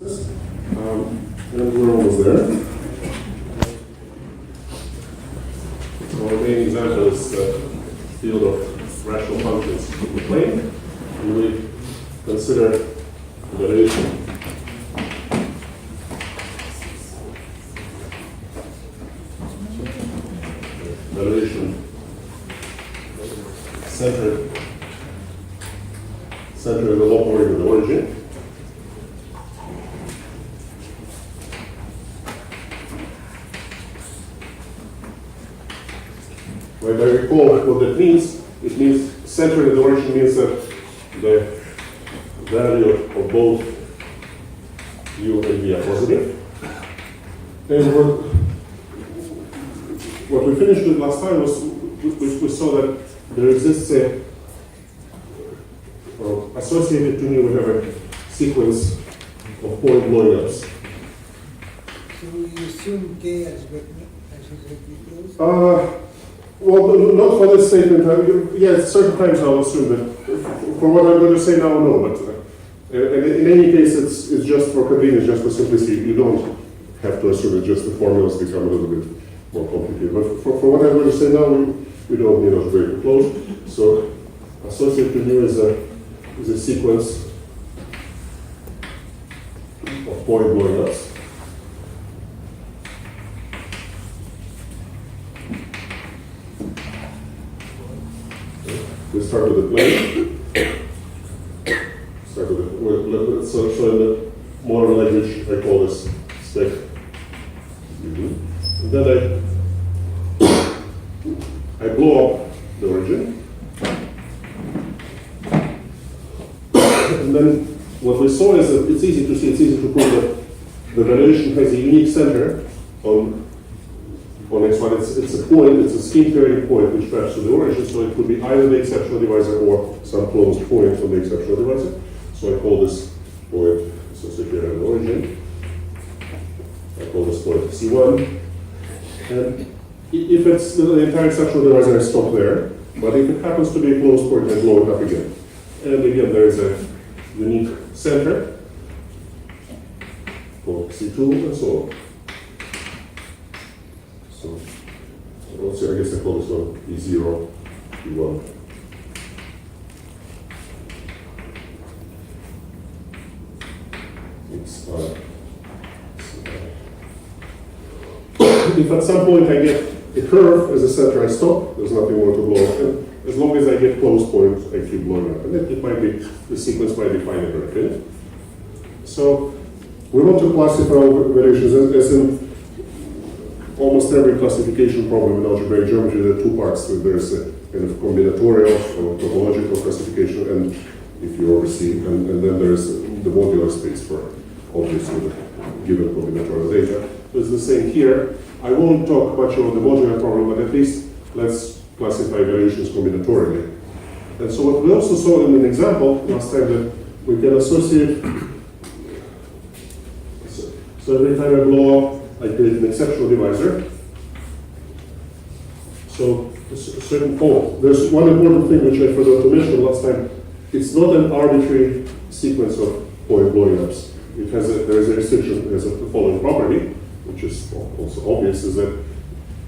And we're almost there. So our main example is the field of rational functions in the plane, and we consider valuation. Valuation centered in the low point of the origin. When I recall what that means, it means center in the origin means that the value of both u and v are positive. And what we finished with last time was we saw that there exists a associated to nu, we have a sequence of point blowing ups. So you assume k as exactly close? Well, not for this statement. Yes, certain times I'll assume that. For what I'm going to say now, no. But in any case, it's just for convenience, just for simplicity. You don't have to assume it. Just the formulas become a little bit more complicated. But for what I'm going to say now, we don't need algebraic close. So associated to nu is a sequence of point blowing ups. We start with the plane. So in the modern language, I call this spec. And then I blow up the origin. And then what we saw is that it's easy to prove that the valuation has a unique center on x1. It's a point, it's a scheme theoretic point which maps to the origin, so it could be either the exceptional divisor or some closed point on the exceptional divisor. So I call this point associated with the origin. I call this point C1. And if it's the entire exceptional divisor, I stop there. But if it happens to be a closed point, I blow it up again. And again, there is a unique center called C2 and so on. So let's see, I guess I call this one E0, E1. If at some point I get a curve as a center, I stop. There's nothing more to blow up. And as long as I get close points, I keep blowing up. And it might be, the sequence might be finite or infinite. So we want to classify valuations as in almost every classification problem in algebraic geometry. There are two parts. So there's a kind of combinatorial or topological classification, and if you oversee, and then there's the modular space for objects with a given combinatorial data. So it's the same here. I won't talk much about the modular problem, but at least let's classify valuations combinatorially. And so what we also saw in an example last time that we can associate. So every time I blow up, I create an exceptional divisor. So there's one important thing which I forgot to mention last time. It's not an arbitrary sequence of point blowing ups. There is a restriction. There's the following property, which is also obvious, is that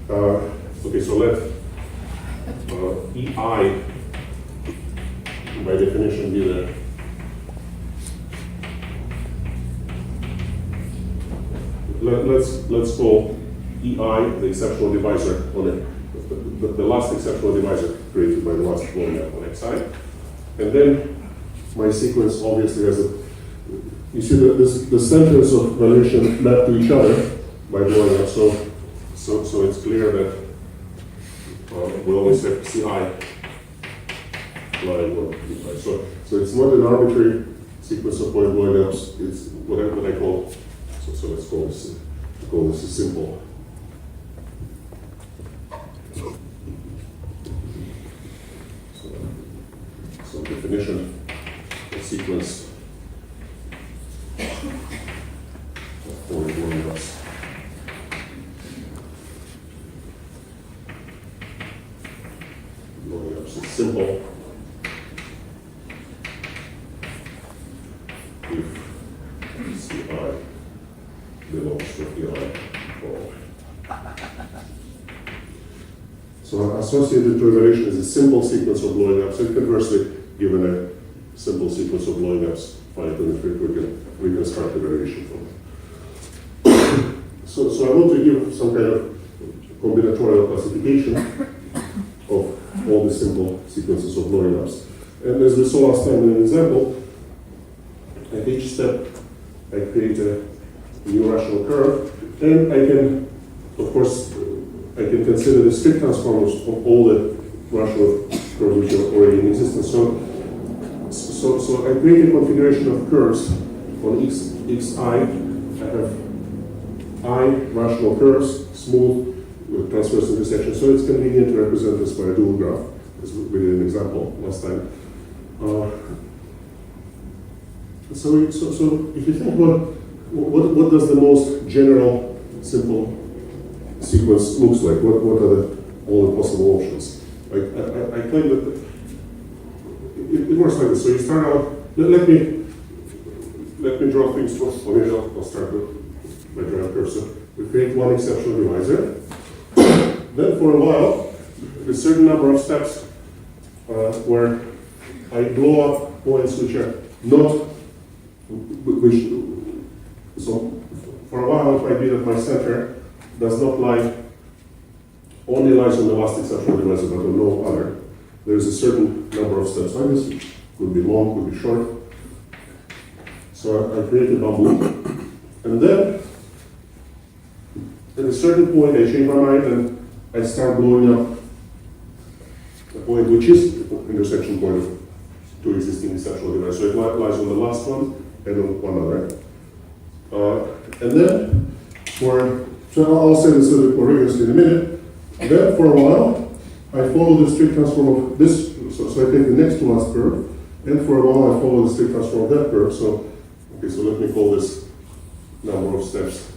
okay. So let EI by definition be the let's call EI the exceptional divisor on it, the last exceptional divisor created by the last blowing up on xi, and then my sequence obviously has a. You see the centers of valuation map to each other by blowing up. So it's clear that we always have Ci lying on EI. So it's not an arbitrary sequence of point blowing ups. It's what I call. So let's call this a simple. So definition of sequence of point blowing ups. Blowing ups is simple. If Ti belongs to Ti for. So associated to a variation is a simple sequence of blowing ups, and conversely, given a simple sequence of blowing ups, finite infinite, we can reconstruct a variation from it. So I want to give some kind of combinatorial classification of all the simple sequences of blowing ups. And as we saw last time in an example, at each step I create a new rational curve, and I can, of course, I can consider the strict transforms of all the rational curves which are already in existence. So I create a configuration of curves on xi. I have I rational curves, smooth with transverse intersections. So it's convenient to represent this by a dual graph, as we did an example last time. So if you think about what does the most general simple sequence looks like, what are all the possible options? I claim that it works like this. So you start out. Let me draw things for maybe I'll start by drawing a cursor. We create one exceptional divisor. Then for a while, a certain number of steps where I blow up points which are not, so for a while it might be that my center does not lie, only lies on the last exceptional divisor, but on no other. There's a certain number of steps like this, which could be long, could be short. So I create a bamboo, and then at a certain point I change my mind and I start blowing up a point which is the intersection point of two existing exceptional divisors. So it lies on the last one and on one other. And then so I'll say this a little bit more rigorously in a minute. Then for a while I follow the strict transform of this, so I take the next to last curve, and for a while I follow the strict transform of that curve. So let me call this number of steps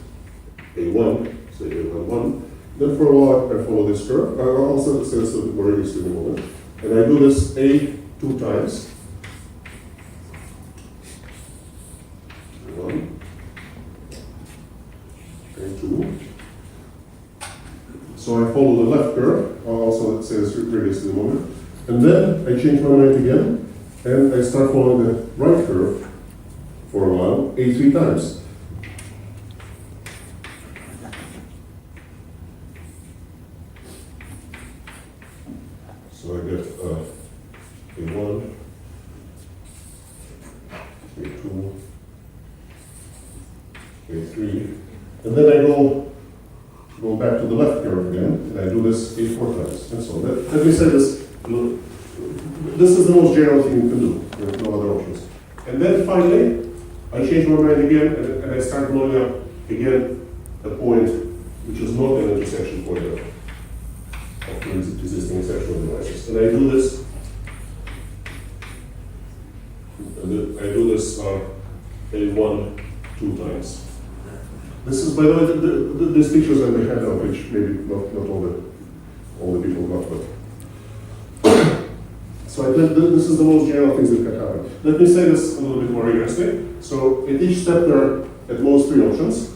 A1, say A11. Then for a while I follow this curve. I'll also say this a little bit more rigorously in a moment. And I do this A2 times. A1, A2. So I follow the left curve. I'll also say this rigorously in a moment. And then I change my mind again, and I start following the right curve for a while, A3 times. So I get A1, A2, A3, and then I go back to the left curve again, and I do this A4 times, and so on. Let me say this. This is the most general thing you can do. There are no other options. And then finally, I change my mind again, and I start blowing up again a point which is not an intersection point of two existing exceptional divisors. And I do this. And I do this A1 2 times. This is, by the way, these pictures I may have out, which maybe not all the people got, but. So this is the most general things that can happen. Let me say this a little bit more rigorously. So at each step there are at most 3 options.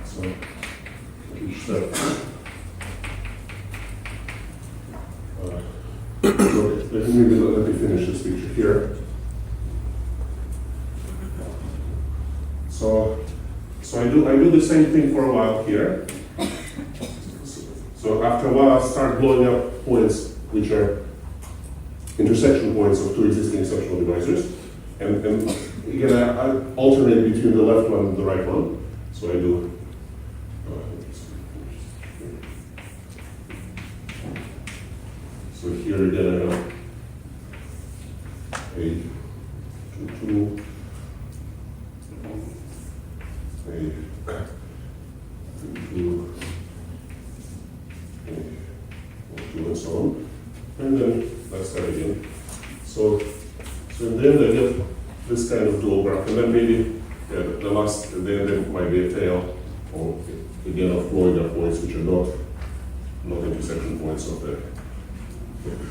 So at each step. Let me finish this picture here. So I do the same thing for a while here. So after a while I start blowing up points which are intersection points of 2 existing exceptional divisors. And again, I alternate between the left one and the right one. So I do. So here again I have A2, A2, and so on. And then let's start again. So in the end I get this kind of dual graph, and then maybe the last, then there might be a tail, or again of blowing up points which are not intersection points of the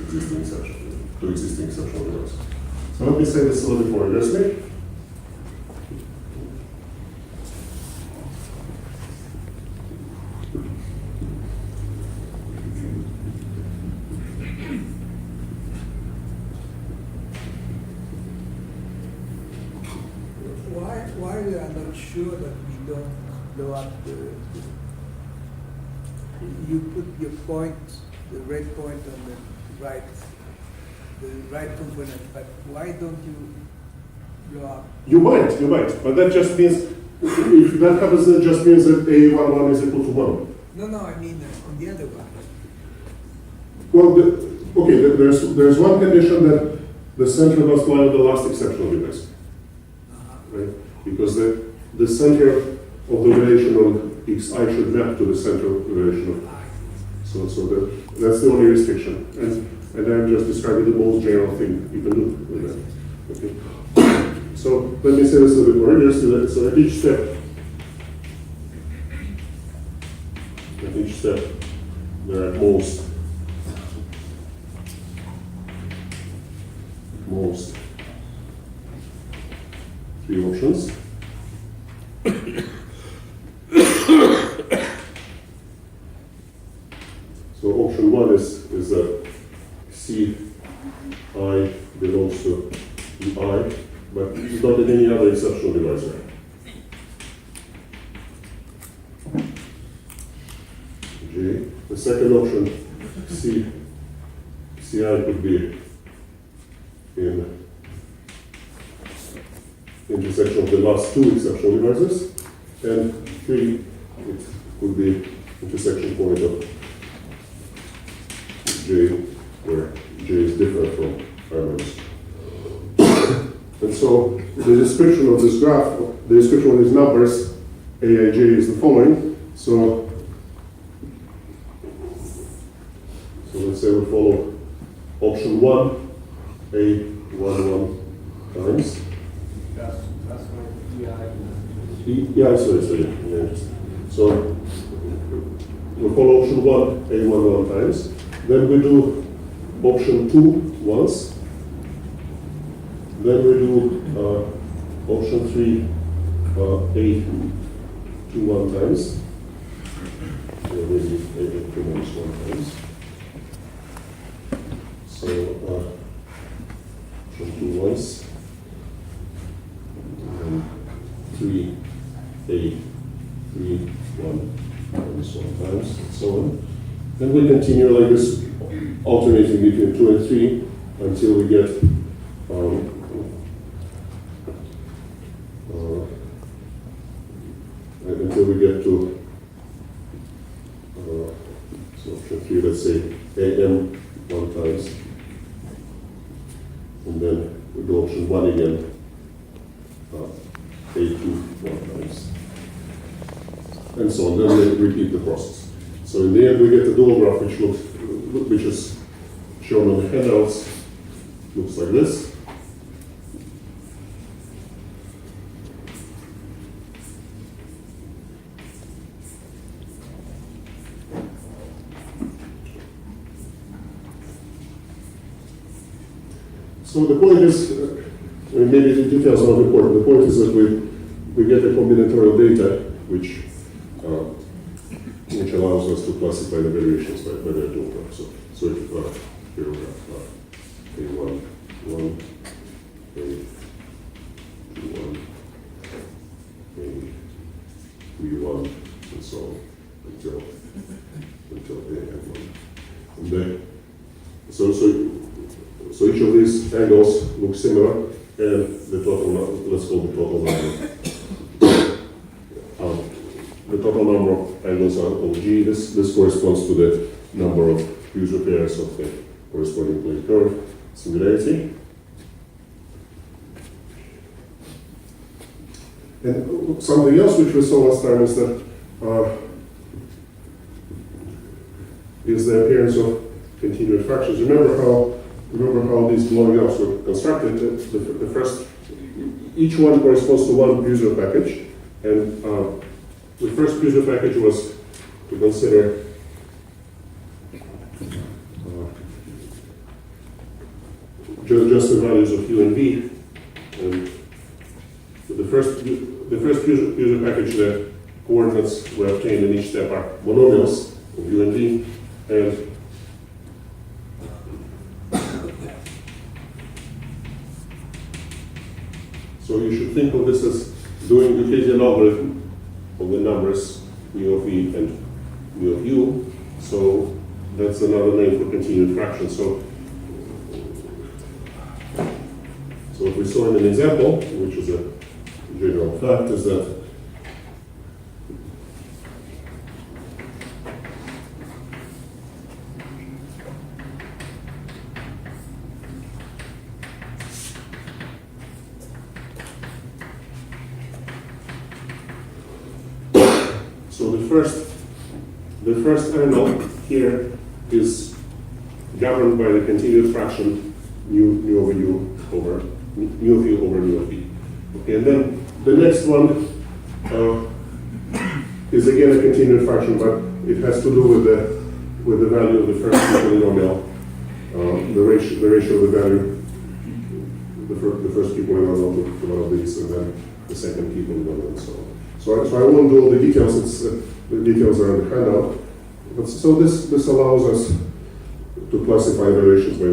existing exception, 2 existing exceptional divisors. So let me say this a little bit more rigorously. are not sure that we don't blow up you put your point, the red point on the right component, but why don't you blow up? You might, but that just means, if that happens, it just means that A11 is equal to 1. No, I mean on the other one. Well, there's one condition that the center must lie on the last exceptional device, right? Because the center of the relation on xi should map to the center of the relation of that's the only restriction, and I'm just describing the most general thing you can do with that. Okay. So let me say this a little bit more rigorously. So at each step, there are at most 3 options. So option 1 is that Ci belongs to I, but not in any other exceptional divisor. J. The second option, Ci could be in intersection of the last 2 exceptional divisors, and 3, it could be intersection point of J, where J is different from R-. And so the description of this graph, the description of these numbers, Aij is the following. So let's say we follow option 1, A11 times. That's my EI. Yeah, sorry. So we follow option 1, A11 times. Then we do option 2 once. Then we do option 3, A21 times. Maybe A21 times. So option 2 once. And 3, A31 times 1 times, and so on. Then we continue like this, alternating between 2 and 3 until we get to so option 3. Let's say AM 1 times, and then we do option 1 again, A2 1 times, and so on. Then we repeat the process. So in the end, we get a dual graph which is shown on the handouts. Looks like this. So the point is, maybe the details are not important. The point is that we get a combinatorial data which allows us to classify the variations by their dual graph. So if here we have A1, 1, A1, A31, and so on until AN1. And then, so each of these angles look similar, and the total, let's call the total number. The total number of angles are OG. This corresponds to the number of user pairs of the corresponding plane curve singularity. And something else which we saw last time is that is the appearance of continued fractions. Remember how these blowing ups were constructed? The first, each one corresponds to one user package, and the first user package was to consider just the values of u and v, and the first user package, the coordinates were obtained in each step are monomials of u and v, and so you should think of this as doing Euclidean logarithm of the numbers mu of e and mu of u. So that's another name for continued fraction. So what we saw in an example, which is a general fact, is that so the first angle here is governed by the continued fraction mu over u over mu of u over mu of v. Okay, and then the next one is again a continued fraction, but it has to do with the value of the first polynomial, the ratio of the value, the first key polynomial to one of these, and then the second key polynomial, and so on. So I won't do all the details. The details are in the handout. But so this allows us to classify variations by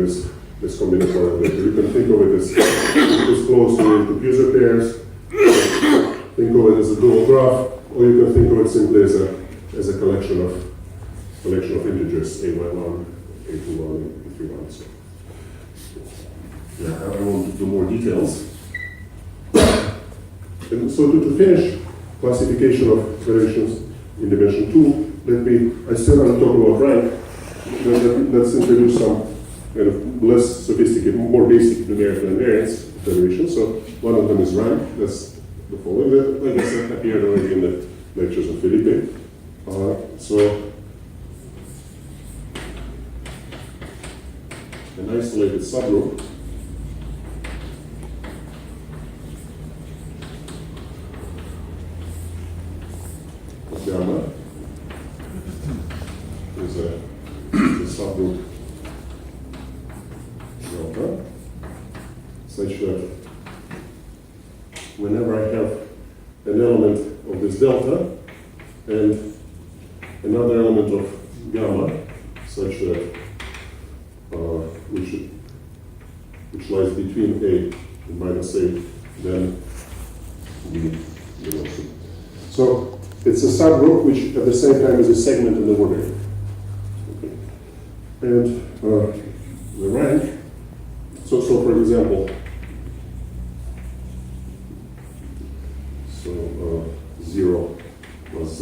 this combinatorial vector. You can think of it as close to user pairs. Think of it as a dual graph, or you can think of it simply as a collection of integers, a11, a21, a31. So yeah, I won't do more details. And so to finish classification of variations in dimension 2, I still haven't talked about rank. Let's introduce some kind of less sophisticated, more basic numerical invariance variations. So one of them is rank. That's the following. Like I said, appeared already in the lectures of Felipe. So an isolated subgroup of gamma is a subgroup delta, such that whenever I have an element of this delta and another element of gamma, such that which lies between a and minus a, then we belongs to. So it's a subgroup which at the same time is a segment in the order. Okay. And the rank, so for example, so 0 plus z.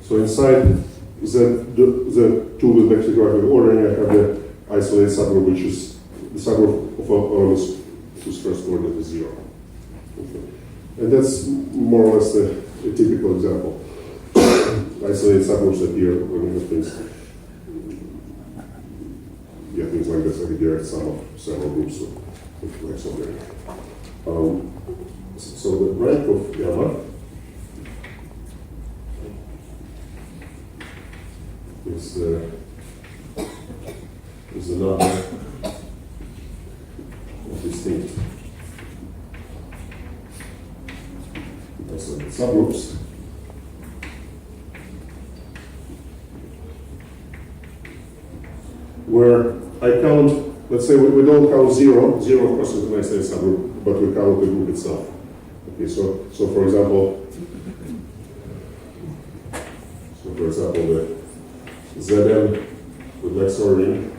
So inside Z2 with vector ordering, I have the isolated subgroup, which is the subgroup of elements whose first coordinate is 0. Okay. And that's more or less a typical example. Isolated subgroups appear when you have things, things like this, like a direct sum of several groups of like so there. So the rank of gamma is the number of distinct isolated subgroups where I count, let's say we don't count 0. 0 of course is an isolated subgroup, but we count the group itself. Okay, so for example, the Zn with Lex ordering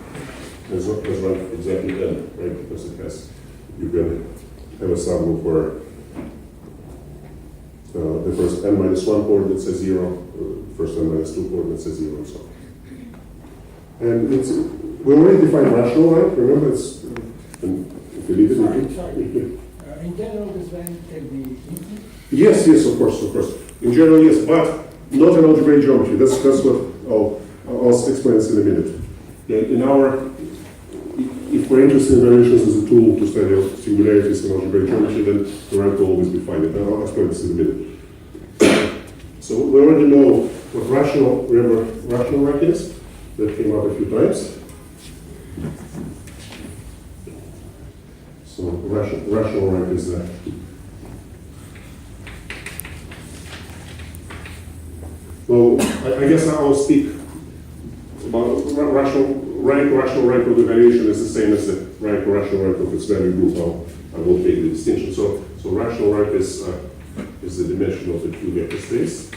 has rank exactly n, right? Because you can have a subgroup where the first n minus 1 coordinate says 0, first n minus 2 coordinate says 0, and so on. And we already defined rational rank, remember it's, if you leave it, In general, this rank can be infinite? Yes, of course. In general, yes, but not in algebraic geometry. That's what I'll explain this in a minute. If we're interested in variations as a tool to study singularities in algebraic geometry, then the rank will always be finite. And I'll explain this in a minute. So we already know what rational rank is. That came up a few times. So rational rank is that. Well, I guess I'll speak about rational rank, rational rank of the variation is the same as the rank or rational rank of its value group. I won't take the distinction. So rational rank is the dimension of the Q vector space.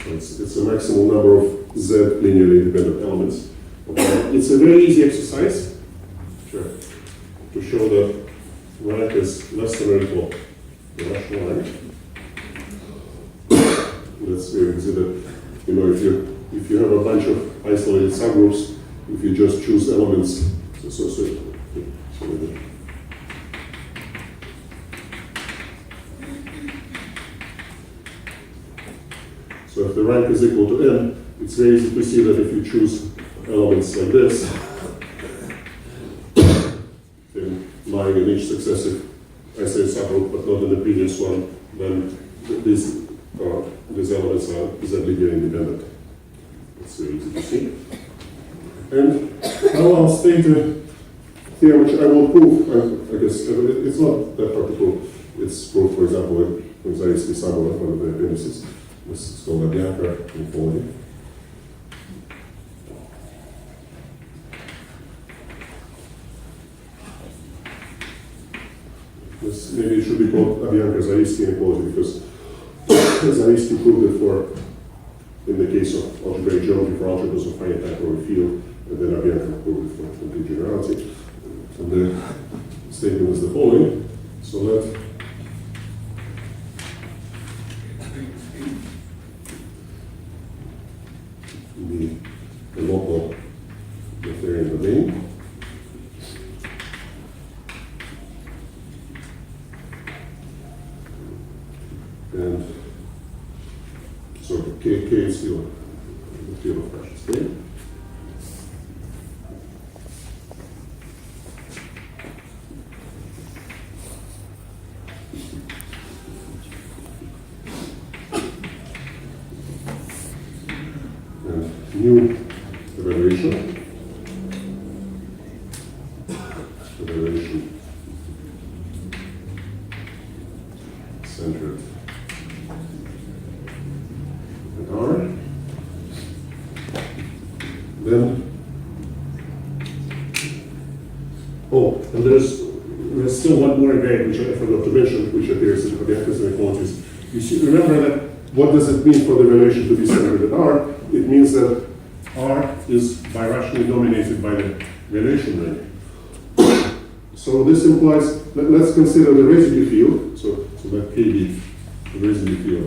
So it's a maximum number of Z linearly independent elements. Okay. It's a very easy exercise to show that rank is less than or equal to rational rank. That's very easy that, if you have a bunch of isolated subgroups, if you just choose elements, so if the rank is equal to n, it's very easy to see that if you choose elements like this, then lying in each successive isolated subgroup, but not in the previous one, then these elements are Z-linear independent. It's very easy to see. And now I'll state a theorem which I will prove. I guess it's not that hard to prove. It's proved, for example, in Zariski Samura, one of the appendices. This is called a Bianca inequality. This maybe it should be called Bianca-Zariski inequality because Zariski proved it in the case of algebraic geometry for algebras of finite type over field, and then Bianca proved it for complete generality. And the statement is the following. So let the local Noetherian domain and so K is the field of precious state. And new evaluation centered at R. Then, and there's still one more event which I forgot to mention, which appears in the vectors and inequalities. You should remember that what does it mean for the relation to be centered at R? It means that R is birationally dominated by the relation ring. So this implies, let's consider the residue field, so that KB, the residue field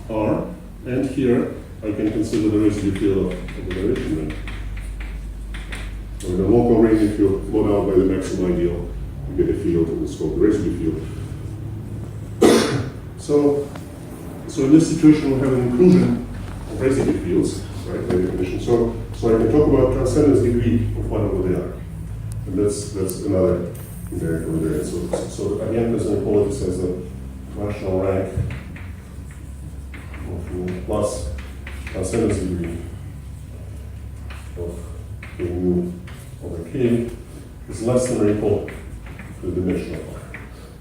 of R, and here I can consider the residue field of the relation ring. So in a local ring, if you float out by the maximum ideal, you get a field, and it's called the residue field. So in this situation, we have an inclusion of residue fields, right, by definition. So I can talk about transcendence degree of one over the other. And that's another numerical invariant. So again, this inequality says that rational rank of plus transcendence degree of K mu over K is less than or equal to the dimension of R.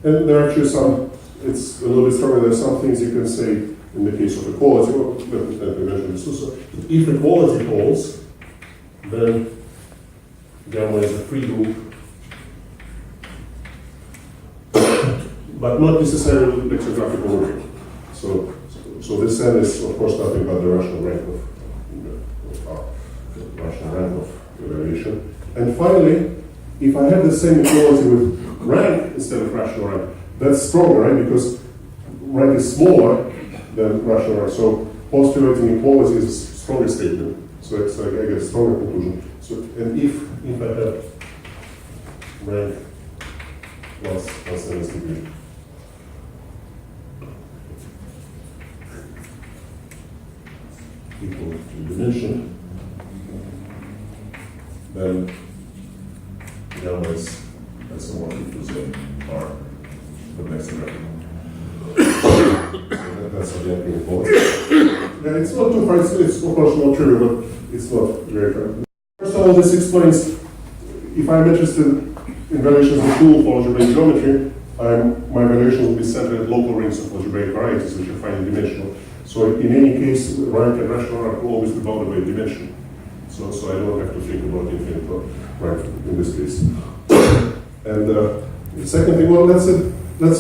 And there are actually some, it's a little bit stronger, there are some things you can say in the case of equality. Well, let me mention this also. If equality holds, then gamma is a free loop, but not necessarily lexicographic overlay. So this set is, of course, nothing but the rational rank of R, rational rank of evaluation. And finally, if I have the same equality with rank instead of rational rank, that's stronger, right? Because rank is smaller than rational rank. So postulating equality is a stronger statement. So it's like I get a stronger conclusion. So and if I have rank plus transcendence degree, equal to dimension, then gamma is somewhat equal to R, the next level. That's again inequality. And it's not too far, it's of course not trivial, but it's not very far. First of all, this explains, if I'm interested in valuations of full for algebraic geometry, my valuations will be centered at local rings of algebraic varieties, which are finely dimensional. So in any case, rank and rational rank will always be bounded by a dimension. So I don't have to think about infinite rank in this case. And the second thing, well, let's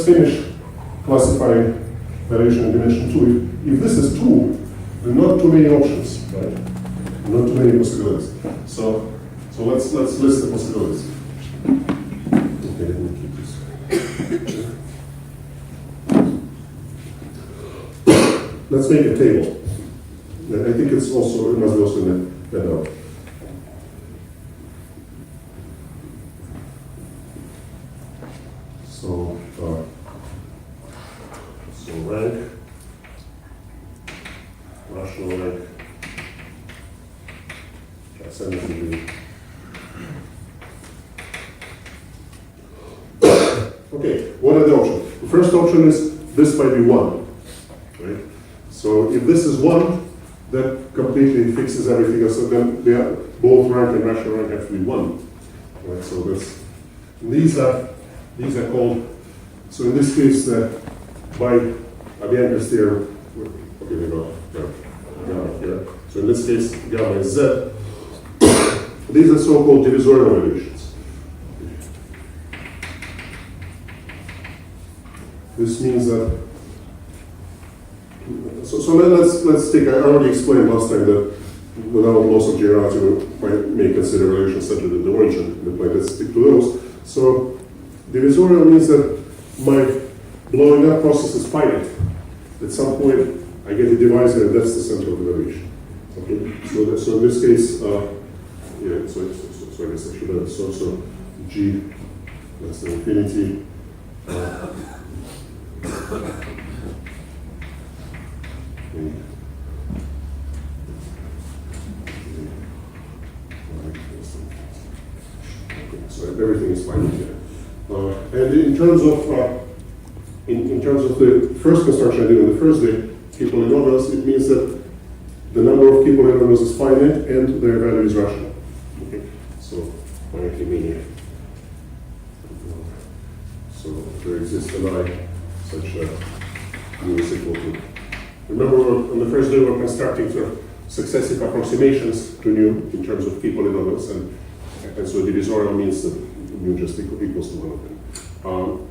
finish classifying variation in dimension 2. If this is 2, there are not too many options, right? Not too many possibilities. So let's list the possibilities. Okay, let me keep this. Let's make a table. And I think it must be also in the note. So rank, rational rank, ascending degree. Okay, what are the options? The first option is this might be 1, right? So if this is 1, that completely fixes everything else. So then both rank and rational rank have to be 1, right? So these are called. So in this case, by Bianchi's theorem, okay, we got gamma here. So in this case, gamma is z. These are so-called divisorial valuations. This means that. So let's take. I already explained last time that without loss of generality, we may consider relations such as the origin in the plane. Let's stick to those. So divisorial means that my blowing up process is finite. At some point, I get a divisor, and that's the center of the variation. Okay. So in this case, yeah. So I guess I should have so g less than infinity. So everything is fine here. And in terms of the first construction I did on the first day, K-polynomials, it means that the number of K-polynomials is finite and their value is rational. Okay, so finitely linear. So there exists an I such that mu is equal to. Remember, on the first day we were constructing sort of successive approximations to nu in terms of K-polynomials, and so divisorial means that mu just equals to one of them.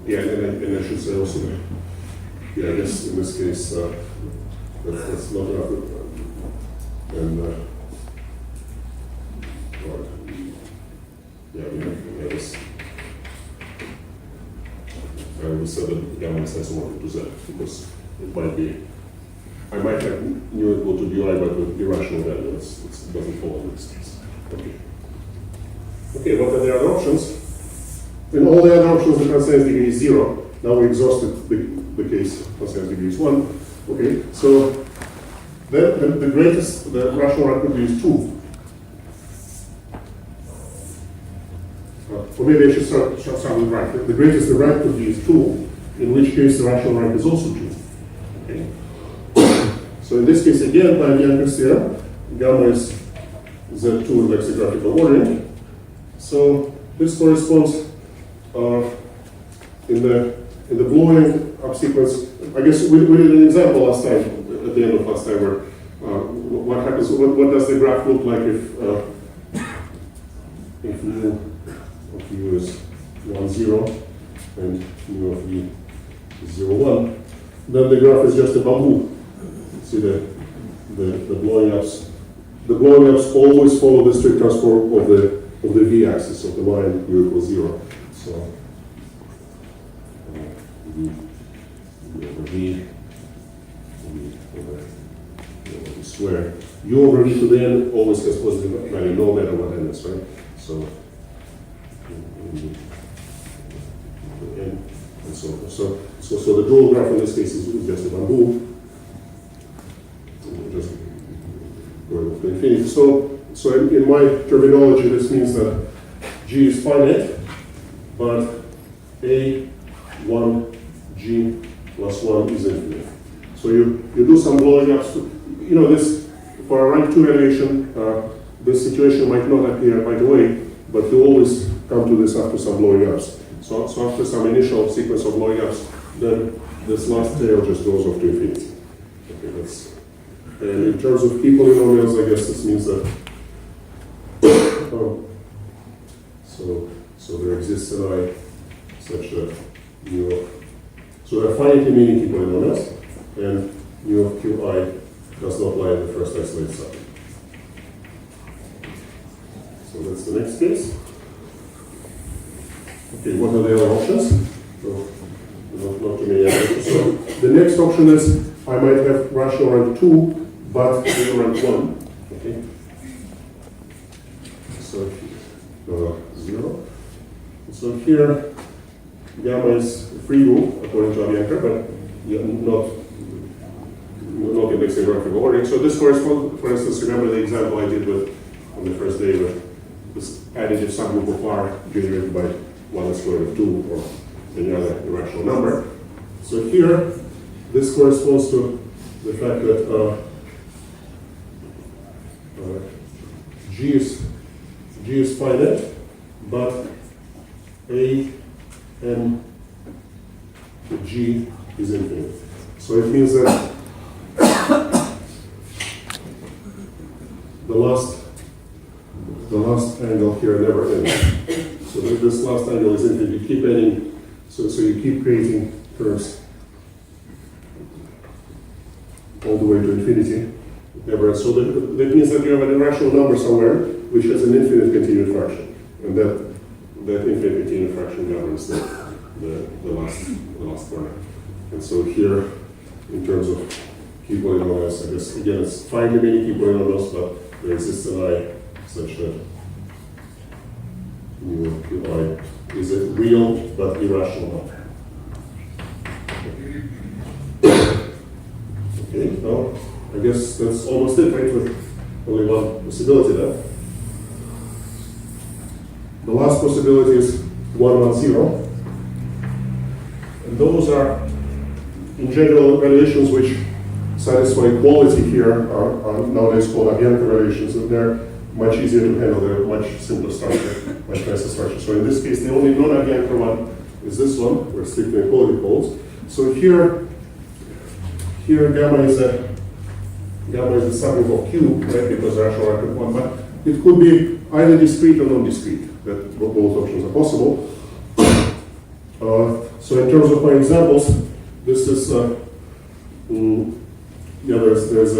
Yeah, and I should say also that, yeah, I guess in this case, that's not enough. And, yeah, I guess I would say that gamma is less one to z, because it might be, I might have nu equal to di, but with irrational value, it doesn't follow in this case. Okay. Okay, what are the other options? In all the other options, the transience degree is 0. Now we exhausted the case, transience degree is 1. Okay, so the greatest, the rational rank would be is 2. Or maybe I should start with rank. The greatest the rank would be is 2, in which case the rational rank is also 2. Okay. So in this case, again, by Bianchi's theorem, gamma is Z2 in lexicographical ordering. So this corresponds in the blowing up sequence. I guess we did an example last time, at the end of last time, where what happens, what does the graph look like if mu of u is 1, 0, and mu of v is 0, 1. Then the graph is just a bamboo. See the blowing ups. The blowing ups always follow the strict transform of the v-axis of the line u equals 0. So v over v over v squared. U over v to the n always has positive value, no matter what n is, right? So and so forth. So the dual graph in this case is just a bamboo. Just going to infinity. So in my terminology, this means that G is finite, but A1 G plus 1 is infinite. So you do some blowing up. You know, this for a rank 2 variation, this situation might not appear right away, but you always come to this after some blowing ups. So after some initial sequence of blowing ups, then this last tail just goes off to infinity. Okay. Okay, and in terms of key polynomials, I guess this means that so there exists an I such that mu of, so there are finitely many key polynomials, and mu of qi does not lie in the first isolated side. So that's the next case. Okay, what are the other options? So, not too many others. So the next option is I might have rational rank 2, but real rank 1. Okay. So 0. So here gamma is free rule according to Avianca, but not indexing graphical ordering. So this corresponds, for instance, remember the example I did with on the first day with this additive subgroup of R generated by 1 square root of 2 or any other irrational number. So here, this corresponds to the fact that G is finite, but A and G is infinite. So it means that the last angle here never ends. So this last angle is infinite. You keep adding, so you keep creating curves all the way to infinity. Never ends. So that means that you have an irrational number somewhere which has an infinite continued fraction, and that infinite continued fraction governs the last corner. And so here, in terms of key polynomials, I guess again it's finitely many key polynomials, but there exists an I such that mu of qi is a real but irrational number. Okay, now I guess that's almost it, right? With only one possibility there. The last possibility is 1, 1, 0. And those are, in general, valuations which satisfy equality here are nowadays called Avianca valuations, and they're much easier to handle. They're much simpler structure, much nicer structure. So in this case, the only non-Avianca one is this one, where strictly equality holds. So here gamma is a subgroup of Q, right? Because rational rank of 1, but it could be either discrete or non-discrete. That both options are possible. So in terms of my examples, this is there's a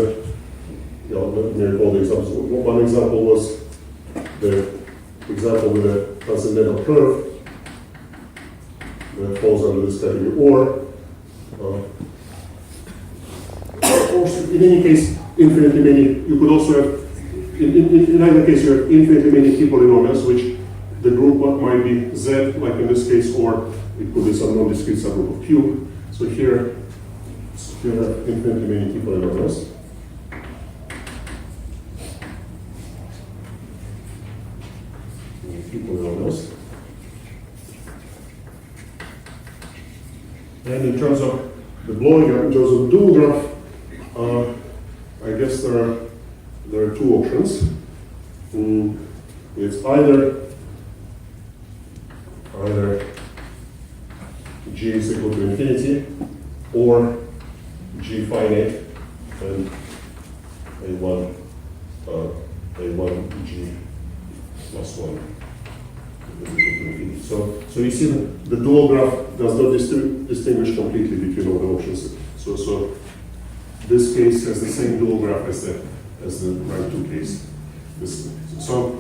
let me recall the examples. One example was the example with a transcendental curve that falls under this category, or in any case, infinitely many. You could also have, in either case, you have infinitely many key polynomials, which the group might be Z, like in this case, or it could be some non-discrete subgroup of Q. So here you have infinitely many key polynomials. And in terms of the blowing up, in terms of dual graph, I guess there are two options. It's either G is equal to infinity, or G finite and A1 G plus 1 is equal to infinity. So you see the dual graph does not distinguish completely between all the options. So this case has the same dual graph as the rank 2 case. So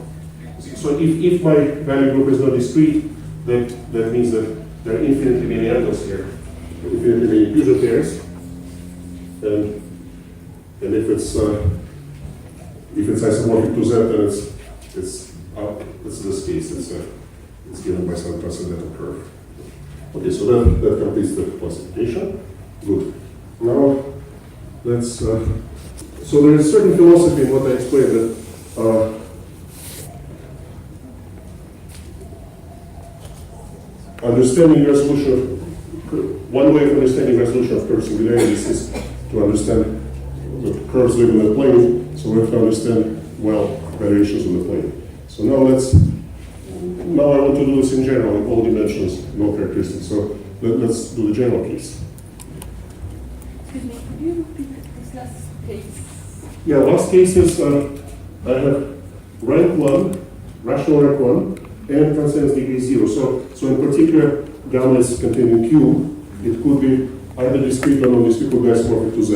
if my value group is not discrete, that means that there are infinitely many angles here, infinitely many Puget pairs, and if it's isomorphic to Z, then it's this case. It's given by some transcendental curve. Okay, so that completes the classification. Good. Now let's. So there is certain philosophy in what I explained that. Understanding resolution of one way of understanding resolution of curve singularities is to understand the curves live in the plane. So we have to understand well variations on the plane. So now I want to do this in general in all dimensions, no characteristics. So let's do the general case. Excuse me, could you repeat this last case? Yeah, last case is I have rank 1, rational rank 1, and transcendence degree 0. So in particular, gamma is containing Q. It could be either discrete or non-discrete, could be isomorphic to Z.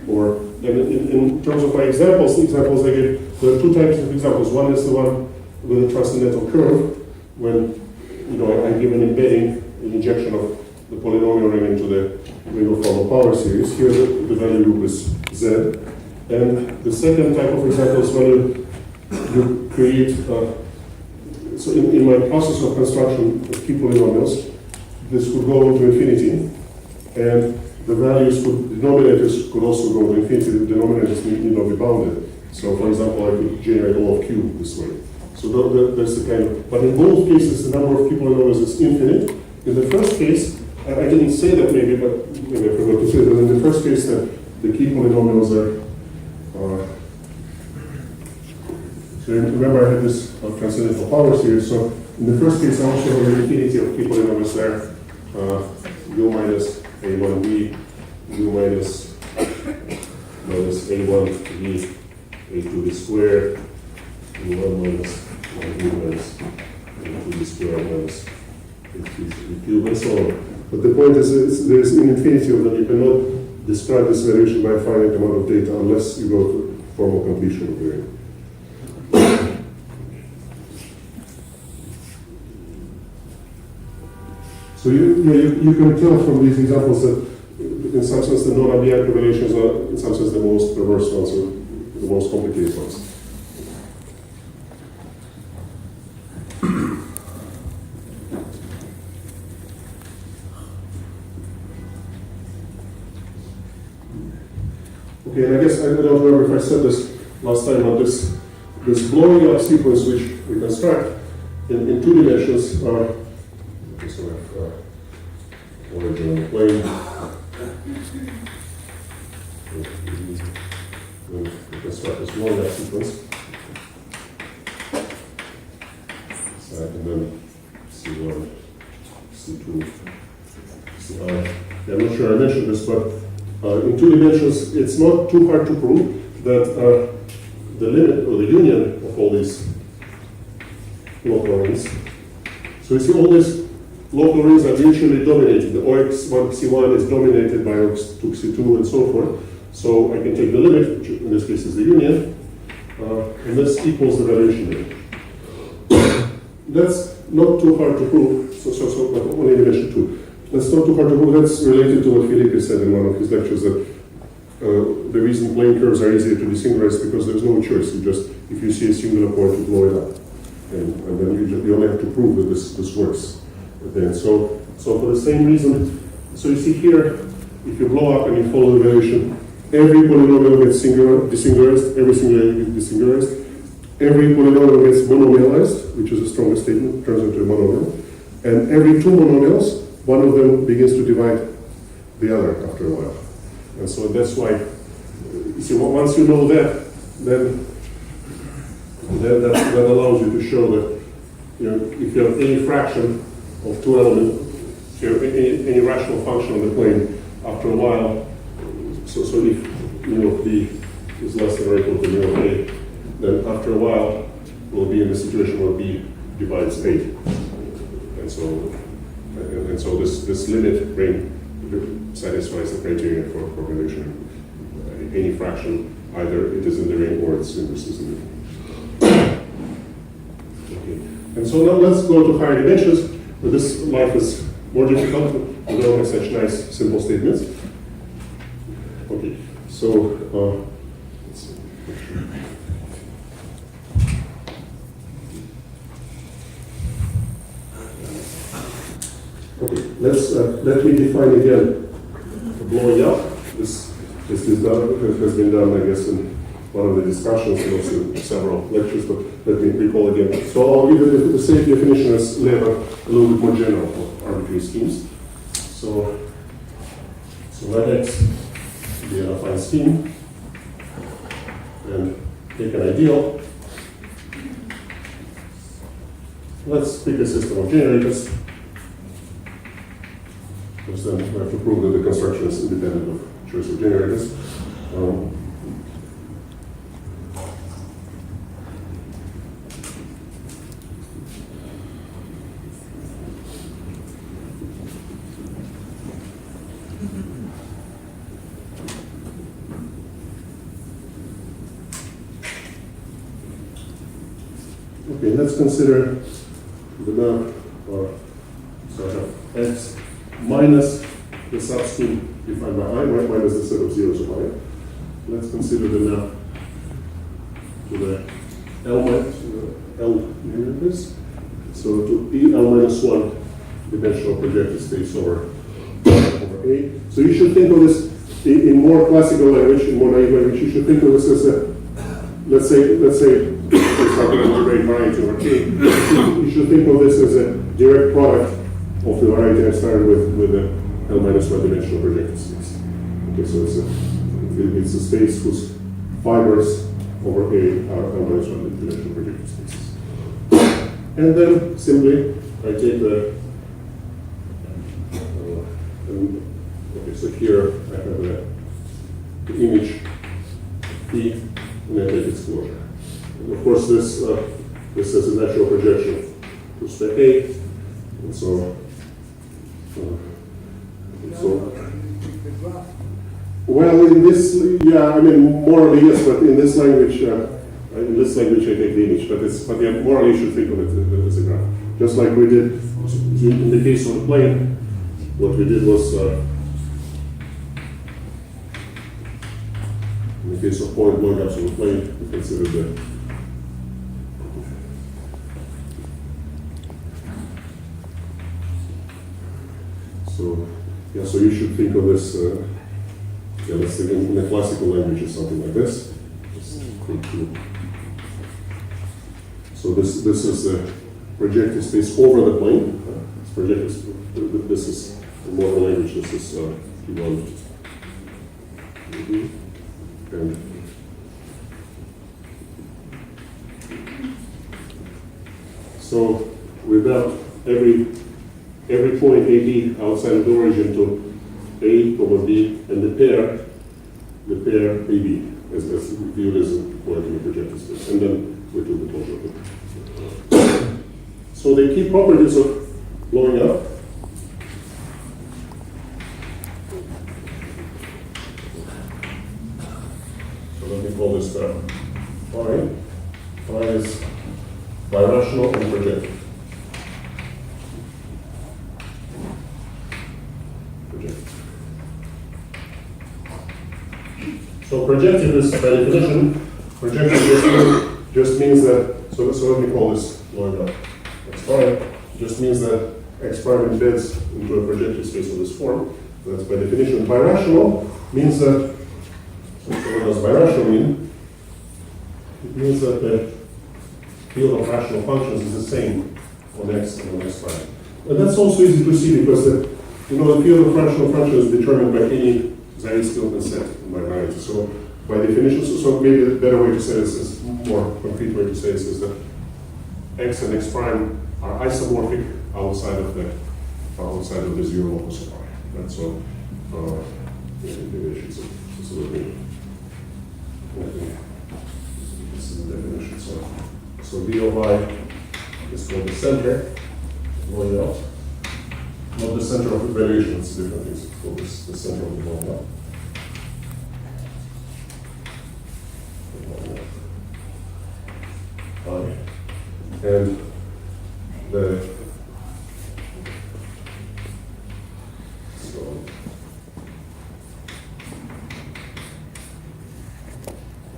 Or in terms of my examples I give, there are two types of examples. One is the one with a transcendental curve, when I give an embedding, an injection of the polynomial ring into the ring of formal power series. Here the value group is Z. And the second type of example is when you create, so in my process of construction of key polynomials, this could go to infinity, and the values could, the denominators could also go to infinity, the denominators need not be bounded. So for example, I could generate all of Q this way. So that's the kind of, but in both cases, the number of key polynomials is infinite. In the first case, I didn't say that maybe, but maybe I forgot to say that in the first case, the key polynomials are, so remember I had this transcendental power series, so in the first case I also have an infinity of key polynomials there, u minus a1b, u minus a1b, a2b squared, u1 minus 1b minus a2b squared minus a3 cube, and so on. But the point is there is an infinity of them. You cannot describe this variation by a finite amount of data unless you go to formal completion of the ring. So you can tell from these examples that in some sense the non-abelian relations are in some sense the most perverse ones or the most complicated ones. Okay, and I guess I don't remember if I said this last time, but this blowing up sequence which we construct in two dimensions are sort of origin on the plane. We construct this blowing up sequence. So I can then C1, C2, C1. Yeah, I'm not sure I mentioned this, but in two dimensions, it's not too hard to prove that the limit or the union of all these local rings. So you see all these local rings are mutually dominated. The OX1 C1 is dominated by OX2 C2 and so forth. So I can take the limit, which in this case is the union, and this equals the valuation ring. That's not too hard to prove. So but only in dimension 2. That's not too hard to prove. That's related to what Felipe said in one of his lectures, that the reason plane curves are easier to desingularize is because there's no choice. You just, if you see a singular point, you blow it up. And then you only have to prove that this works. Then, so for the same reason, so you see here, if you blow up and you follow the valuation, every polynomial gets desingularized, every singularity gets desingularized, every polynomial gets monomialized, which is the strongest statement, turns into a monomial, and every two monomials, one of them begins to divide the other after a while. And so that's why, you see, once you know that, then that allows you to show that, if you have any fraction of two elements, if you have any rational function on the plane, after a while, so if mu of b is less than or equal to mu of a, then after a while, we'll be in the situation where b divides a. And so this limit ring satisfies the criteria for valuation. Any fraction, either it is in the ring or its inverse is in the ring. Okay. And so now let's go to higher dimensions, where this life is more difficult. We don't have such nice simple statements. Okay, so let's see. Okay, let me define again blowing up. This is done, it has been done, I guess, in one of the discussions and also in several lectures, but let me recall again. So I'll give it the same definition as later, a little bit more general for arbitrary schemes. So let X be an affine scheme and take an ideal. Let's pick a system of generators. Because then we have to prove that the construction is independent of choice of generators. Okay, let's consider the map, or so I have x minus the subscript defined by I, right, minus the set of zeros of I. Let's consider the map to the L units. So to E L minus 1 dimensional projective space over A. So you should think of this in more classical language, in more naive language. You should think of this as a, let's say, for example, integrate variety over K. You should think of this as a direct product of the variety I started with the L minus 1 dimensional projective space. Okay, so it's a space whose fibers over A are L minus 1 dimensional projective spaces. And then simply I take the okay, so here I have the image P, and I take its closure. And of course, this is a natural projection to spec A, and so. The graph. Well, in this, yeah, I mean, morally yes, but in this language, I take the image, but yeah, morally you should think of it as a graph. Just like we did in the case of the plane, what we did was, in the case of point blowing up on the plane, we considered the so you should think of this, let's say in the classical language or something like this. So this is the projective space over the plane. It's projective. This is in modern language. This is P1. And so without every point AB outside of the origin to A, comma B, and the pair AB as viewed as a point in the projective space, and then we do the total of it. So the key properties of blowing up. So let me call this term phi. Phi is birational and projective. So projective is, by definition, projective just means that, so let me call this blowing up. X prime just means that X prime embeds into a projective space of this form. So that's by definition. Birational means that, so what does birational mean? It means that the field of rational functions is the same on X and on X prime. And that's also easy to see because the field of rational functions is determined by any Zariski set in my variety. So by definition, so maybe a better way to say this is more concrete way to say this is that X and X prime are isomorphic outside of the zero locus of I. Right? So this is the definition. So V of I is called the center, blowing out. Not the center of evaluation, it's different things. It's called the center of the blowing up. And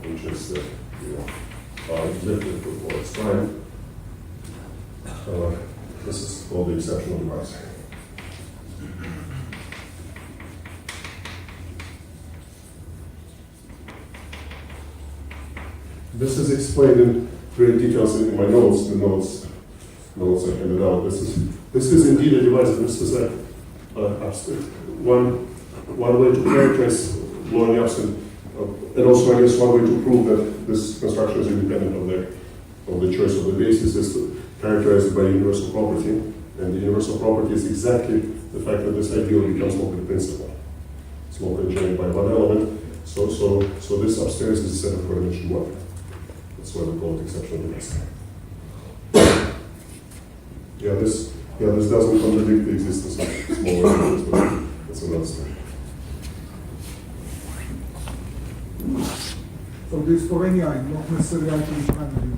which is the lifted before it's time. This is called the exceptional device. This is explained in great details in my notes. The notes I handed out. This is indeed a device. This is one way to characterize blowing ups, and also I guess one way to prove that this construction is independent of the choice of the basis is to characterize it by universal property. And the universal property is exactly the fact that this ideal becomes locally principal. It's locally generated by one element. So this upstairs is a set of coordination 1. That's why we call it exceptional device. This doesn't contradict the existence of small variables, but that's another story. So this for any I, not necessarily I to be primary.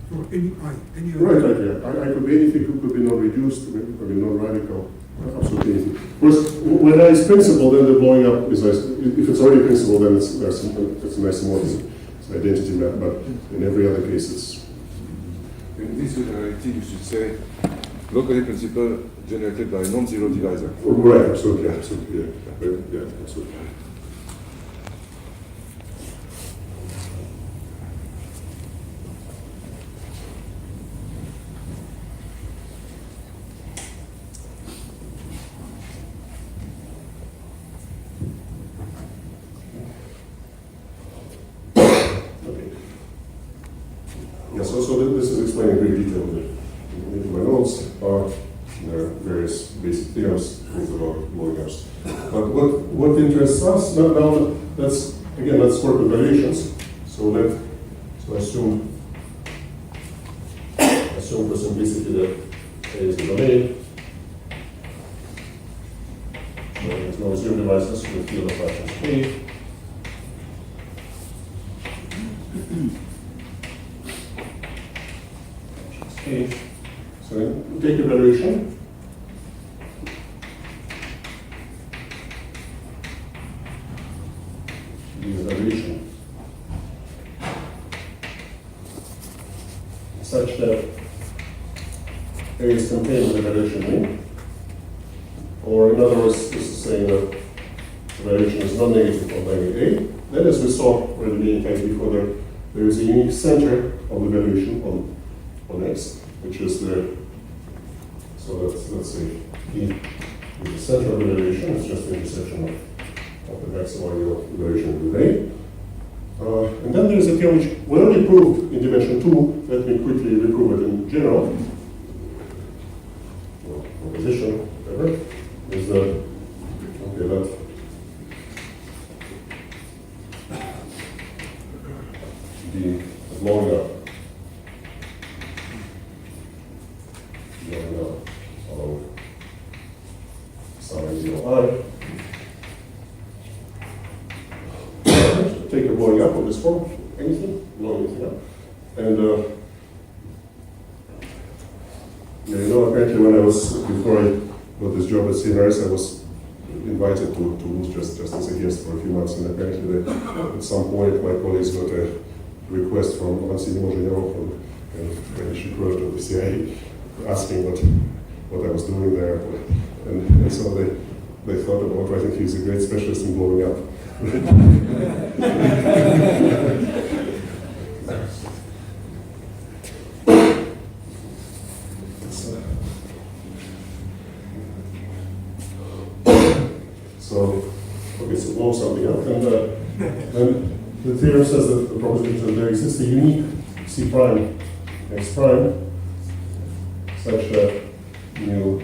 For any I, any Right, yeah. I could be anything, could be non-reduced, could be non-radical, absolutely anything. Of course, when I is principal, then the blowing up is nice. If it's already principal, then it's an isomorphism. It's an identity map, but in every other case, it's. In this generality, you should say locally principal generated by non-zero divisor. Right, absolutely, yeah, absolutely. So this is explained in great detail in my notes. There are various basic theorems, things about blowing ups. But what interests us now? Let's work with valuations. So assume for simplicity that A is the domain. So there's no zero devices with field of fractions A. Okay. So then take evaluation. The evaluation such that A is contained with evaluation mean, or in other words, this is saying that evaluation is non-negative on value A. Then, as we saw already many times before, there is a unique center of the evaluation on X, which is the, so let's say E is the center of evaluation, it's just the intersection of the maximum ideal evaluation with A. And then there is a theorem which we already proved in dimension 2, let me quickly reprove it in general. Proposition, whatever, is that, okay, that the blowing up of some ideal I. Take a blowing up of this form, anything, blow anything up. And apparently when I was, before I got this job at CNRS, I was invited to Toulouse just as a guest for a few months, and apparently at some point my colleagues got a request from Enseignement Généraux, from the French equivalent of the CIA, asking what I was doing there, and so they thought about, I think he's a great specialist in blowing up. So blow something up, and then the theorem says that the proposition that there exists a unique C prime X prime such that mu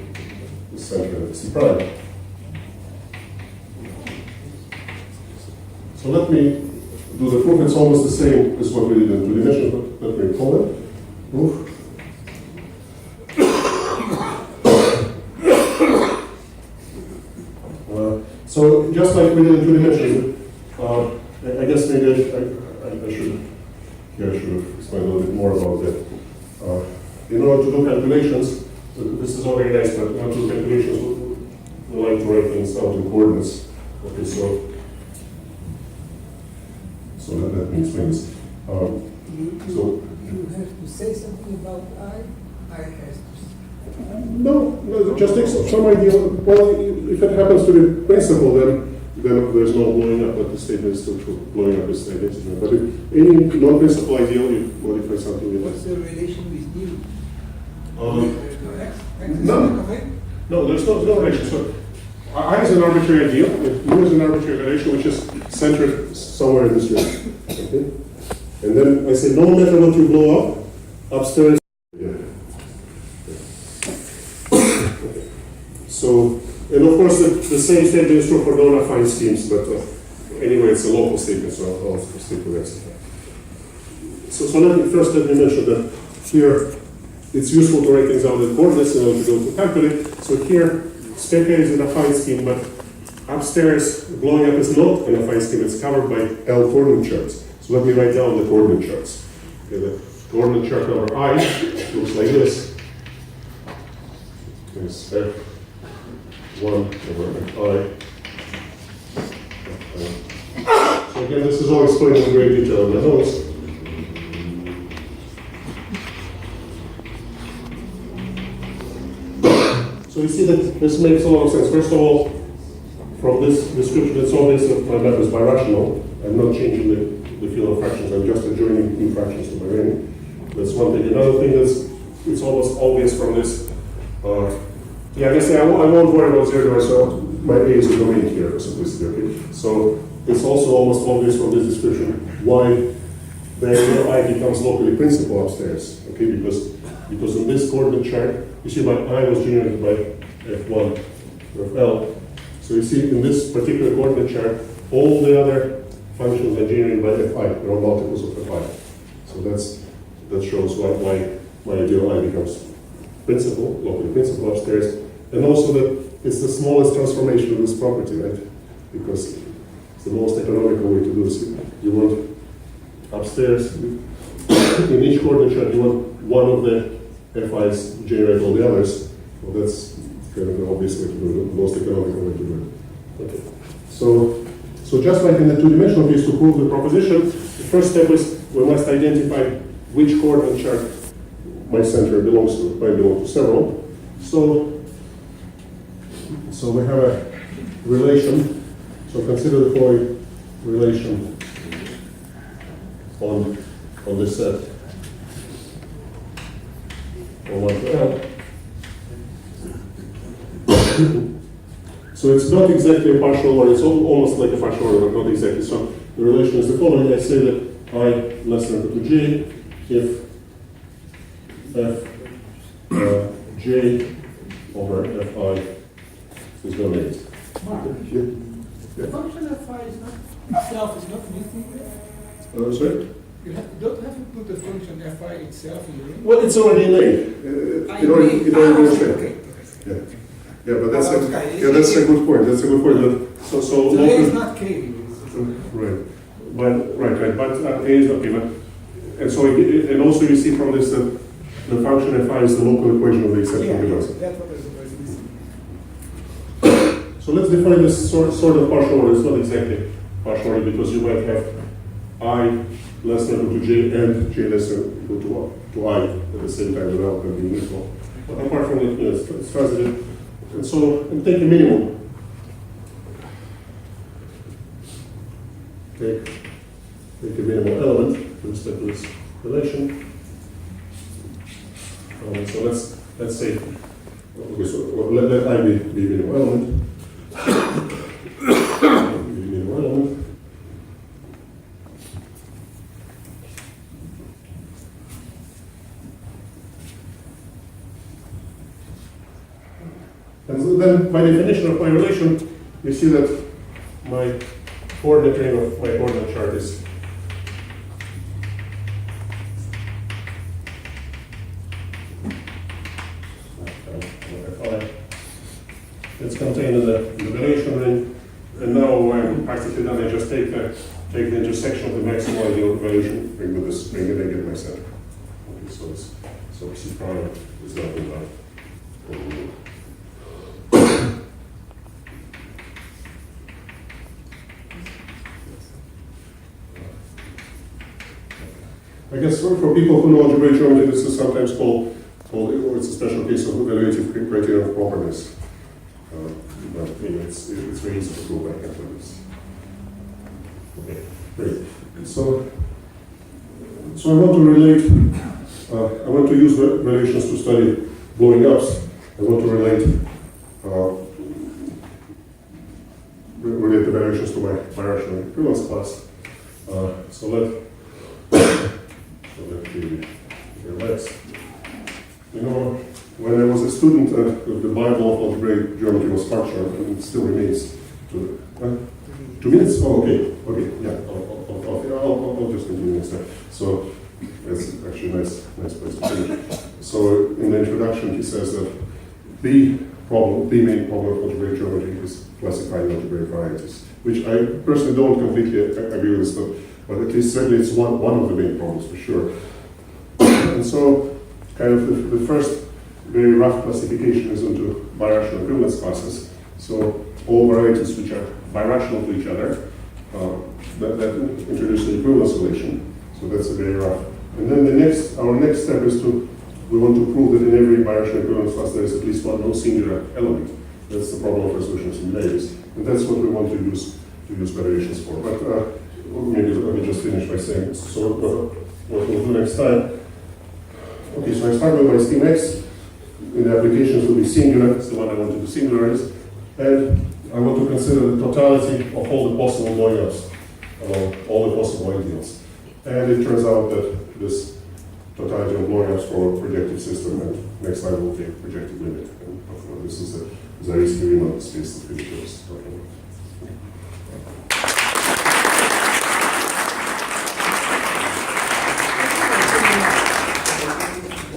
is center of C prime. So let me do the proof. It's almost the same as what we did in 2 dimensions, but let me call it proof. So just like we did in 2 dimensions, I guess maybe I should explain a little bit more about that. In order to do calculations, this is already nice, but in order to do calculations, we like to write things out in coordinates. Okay, so let me explain this. You have to say something about I has to say. No, just take some idea. Well, if it happens to be principal, then there's no blowing up, but the statement is still true. Blowing up is identity. But if any non-principal ideal, you modify something with What's the relation with mu? No, there's no relation. So I is an arbitrary ideal, mu is an arbitrary relation which is centered somewhere in this range. Okay? And then I say no matter what you blow up, upstairs. Yeah. So, and of course the same statement is true for non-affine schemes, but anyway, it's a local sequence, so I'll stick with x. So let me mention that here it's useful to write things out in coordinates in order to go to calculate. So here, spec A is an affine scheme, but upstairs, blowing up is not an affine scheme, it's covered by L coordinate charts. So let me write down the coordinate charts. Okay, the coordinate chart over I looks like this. It's F1 over Fi. So again, this is all explained in great detail in the notes. So you see that this makes a lot of sense. First of all, from this description, it's obvious that my map is birational. I'm not changing the field of fractions, I'm just adjoining two fractions to my ring. That's one thing. Another thing is, it's almost obvious from this. Yeah, I guess I won't worry about zero, so my A is a domain here for simplicity, okay? So it's also almost obvious from this description why the idea I becomes locally principal upstairs, okay? Because in this coordinate chart, you see my I was generated by F1 of L. So you see in this particular coordinate chart, all the other functions are generated by Fi. There are multiples of Fi. So that shows why my ideal I becomes principal, locally principal upstairs. And also that it's the smallest transformation of this property, right? Because it's the most economical way to do this. You want upstairs, in each coordinate chart, you want one of the Fi's generate all the others. Well, that's kind of the obvious way to do it, the most economical way to do it. Okay. So just like in the two-dimensional case, to prove the proposition, the first step is we must identify which coordinate chart my center belongs to. It might belong to several. So we have a relation. So consider the following relation on this set. From 1 to L. So it's not exactly a partial order, it's almost like a partial order, but not exactly. So the relation is the following. I say that I less than equal to j if f j over fi is domain. Mark, Yeah. the function of phi is not itself is not anything. Sorry? You don't have to put the function fi itself in the ring. Well, it's already in A. It already goes there. Yeah. Yeah, but that's a good point. That's a good point. So So A is not k. right, but But A is not given, and so and also you see from this that the function fi is the local equation of the exceptional velocity. That's what I was missing. So let's define this sort of partial order. It's not exactly partial order because you might have I less than equal to j and j less than equal to I at the same time without them being equal. But apart from it, it's transitive. And so I'm taking minimum. Take a minimal element with respect to this relation. So let's say okay, so let I be minimal element. Be minimal element. And then, by definition of my relation, you see that my coordinate ring of my coordinate chart is it's contained in the relation ring, and now when I'm practically done, I just take the intersection of the maximal ideal relation ring with this ring and I get my center. Okay, so C prime is nothing but I guess for people who know algebraic geometry, this is sometimes called or it's a special case of evaluative criterion of properness. But it's very easy to prove back after this. Okay, great. So I want to relate. I want to use relations to study blowing ups. I want to relate the variations to my birational equivalence class. So let me relax. You know, when I was a student, the Bible of algebraic geometry was functional, and it still remains. minutes. 2 minutes? Oh, okay, yeah, I'll just continue next time. So, that's actually a nice place to finish. So, in the introduction, he says that the main problem of algebraic geometry is classifying algebraic varieties, which I personally don't completely agree with, but at least certainly it's one of the main problems for sure. And so, kind of the first very rough classification is into birational equivalence classes. So all varieties which are birational to each other, that introduce an equivalence relation. So that's a very rough. And then our next step is we want to prove that in every birational equivalence class there is at least one non-singular element. That's the problem of resolution similarities. And that's what we want to use valuations for. But maybe let me just finish by saying, so what we'll do next time. Okay, so I start with my scheme X. In the applications will be singular, that's the one I want to do singularities. And I want to consider the totality of all the possible loyals along all the possible ideals. And it turns out that this totality of loyals for a projective system, and next slide will take projective limit. And this is the Zariski Riemann space that Philip was talking about.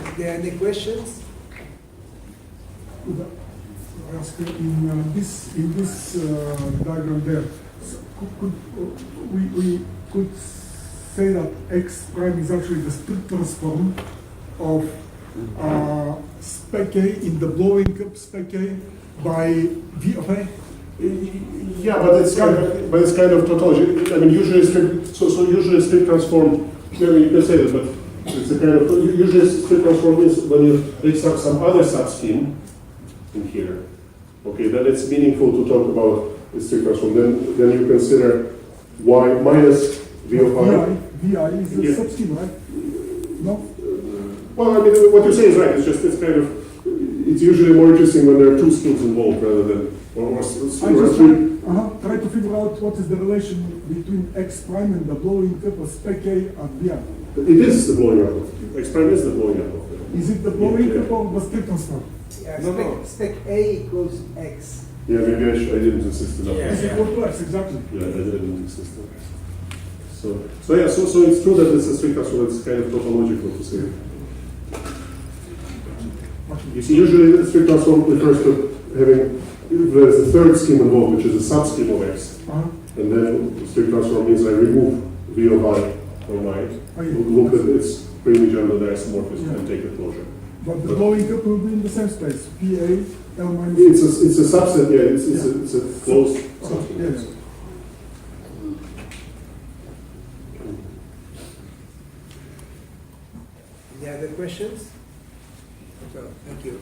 Are there any questions? Could I ask in this diagram there, we could say that X prime is actually the strict transform of spec A in the blowing up spec A by V of A? Yeah, but it's kind of tautology. I mean, usually strict transform. Maybe you can say that, but it's a kind of usually strict transform is when you mix up some other subscheme in here. Okay, then it's meaningful to talk about the strict transform. Then you consider y minus v of I. Vi is the subscheme, right? No. Well, I mean, what you say is right. It's usually more interesting when there are two schemes involved rather than I just try to figure out what is the relation between X prime and the blowing up of spec A at Vi. It is the blowing up. X prime is the blowing up. Is it the blowing up or the strict transform? Yeah, No. spec A equals X. Yeah, maybe I didn't insist enough. Is equal to X, exactly. Yeah, I didn't insist enough. So it's true that it's a strict transform. It's kind of tautological to say. You see, usually the strict transform refers to having there's a third scheme involved, which is a subscheme of X. And then the strict transform means I remove V of I from I, look at its primigeminal isomorphism and take the closure. But the blowing up will be in the same space. PA, L minus. It's a subset, yeah, it's a closed subscheme. Yes. Any other questions? So, thank you.